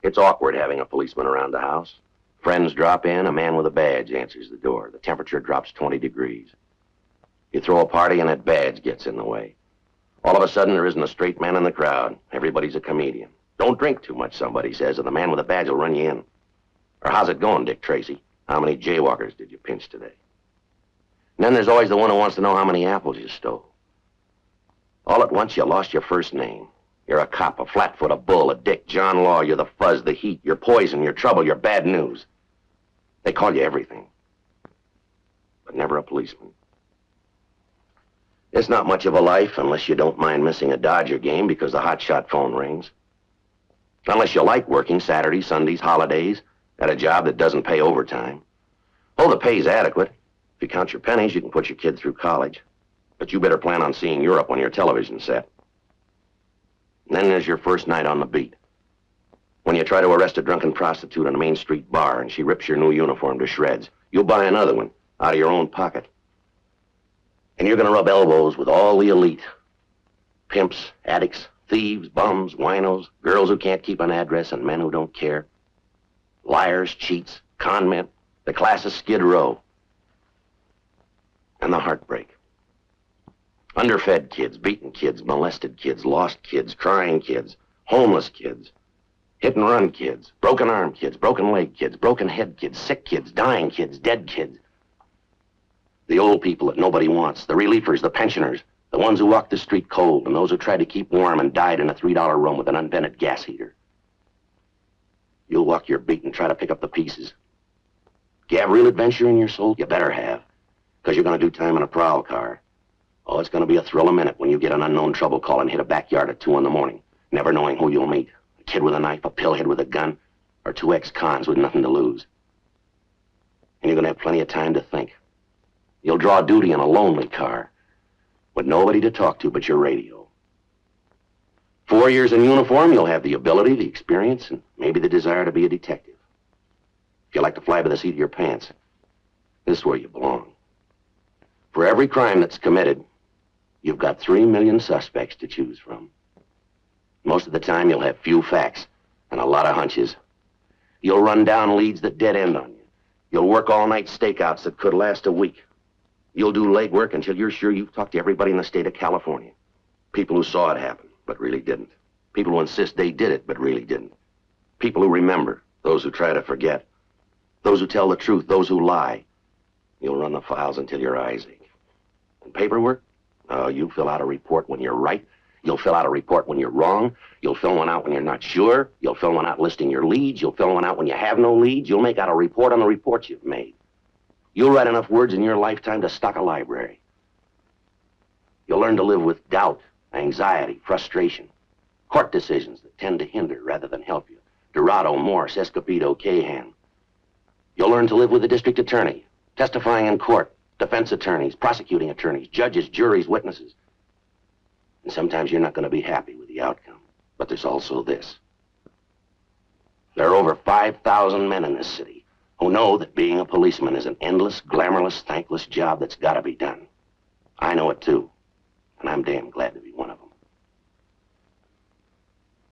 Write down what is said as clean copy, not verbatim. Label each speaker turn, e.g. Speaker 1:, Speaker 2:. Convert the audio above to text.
Speaker 1: It's awkward having a policeman around the house. Friends drop in, a man with a badge answers the door. The temperature drops 20 degrees. You throw a party and that badge gets in the way. All of a sudden, there isn't a straight man in the crowd. Everybody's a comedian. Don't drink too much, somebody says, or the man with a badge will run you in. Or how's it going, Dick Tracy? How many jaywalkers did you pinch today? And then there's always the one who wants to know how many apples you stole. All at once, you lost your first name. You're a cop, a flatfoot, a bull, a dick, John Law. You're the fuzz, the heat, you're poison, you're trouble, you're bad news. They call you everything, but never a policeman. It's not much of a life unless you don't mind missing a Dodger game because the hotshot phone rings. Unless you like working Saturdays, Sundays, holidays, at a job that doesn't pay overtime. Oh, the pay's adequate. If you count your pennies, you can put your kid through college. But you better plan on seeing Europe on your television set. And then there's your first night on the beat. When you try to arrest a drunken prostitute in a Main Street bar and she rips your new uniform to shreds, you'll buy another one out of your own pocket. And you're going to rub elbows with all the elite. Pimps, addicts, thieves, bums, winos, girls who can't keep an address, and men who don't care. Liars, cheats, con men, the class of Skid Row. And the heartbreak. Underfed kids, beaten kids, molested kids, lost kids, crying kids, homeless kids, hit-and-run kids, broken-arm kids, broken-leg kids, broken-head kids, sick kids, dying kids, dead kids. The old people that nobody wants, the reliefers, the pensioners, the ones who walked the street cold, and those who tried to keep warm and died in a $3 room with an unvented gas heater. You'll walk your beat and try to pick up the pieces. Do you have real adventure in your soul? You better have, because you're going to do time in a prowl car. Oh, it's going to be a thrill a minute when you get an unknown trouble call and hit a backyard at 2 in the morning, never knowing who you'll meet. A kid with a knife, a pillhead with a gun, or 2 ex-cons with nothing to lose. And you're going to have plenty of time to think. You'll draw duty in a lonely car with nobody to talk to but your radio. 4 years in uniform, you'll have the ability, the experience, and maybe the desire to be a detective. If you like to fly by the seat of your pants, this is where you belong. For every crime that's committed, you've got 3 million suspects to choose from. Most of the time, you'll have few facts and a lot of hunches. You'll run down leads that dead end on you. You'll work all-night stakeouts that could last a week. You'll do legwork until you're sure you've talked to everybody in the state of California. People who saw it happen, but really didn't. People who insist they did it, but really didn't. People who remember, those who try to forget. Those who tell the truth, those who lie. You'll run the files until your eyes ache. And paperwork? Oh, you fill out a report when you're right. You'll fill out a report when you're wrong. You'll fill one out when you're not sure. You'll fill one out listing your leads. You'll fill one out when you have no leads. You'll make out a report on the reports you've made. You'll write enough words in your lifetime to stock a library. You'll learn to live with doubt, anxiety, frustration, court decisions that tend to hinder rather than help you. Dorado, Morse, Escobedo, Cahan. You'll learn to live with the district attorney, testifying in court, defense attorneys, prosecuting attorneys, judges, juries, witnesses. And sometimes you're not going to be happy with the outcome. But there's also this. There are over 5,000 men in this city who know that being a policeman is an endless, glamourless, thankless job that's got to be done. I know it too, and I'm damn glad to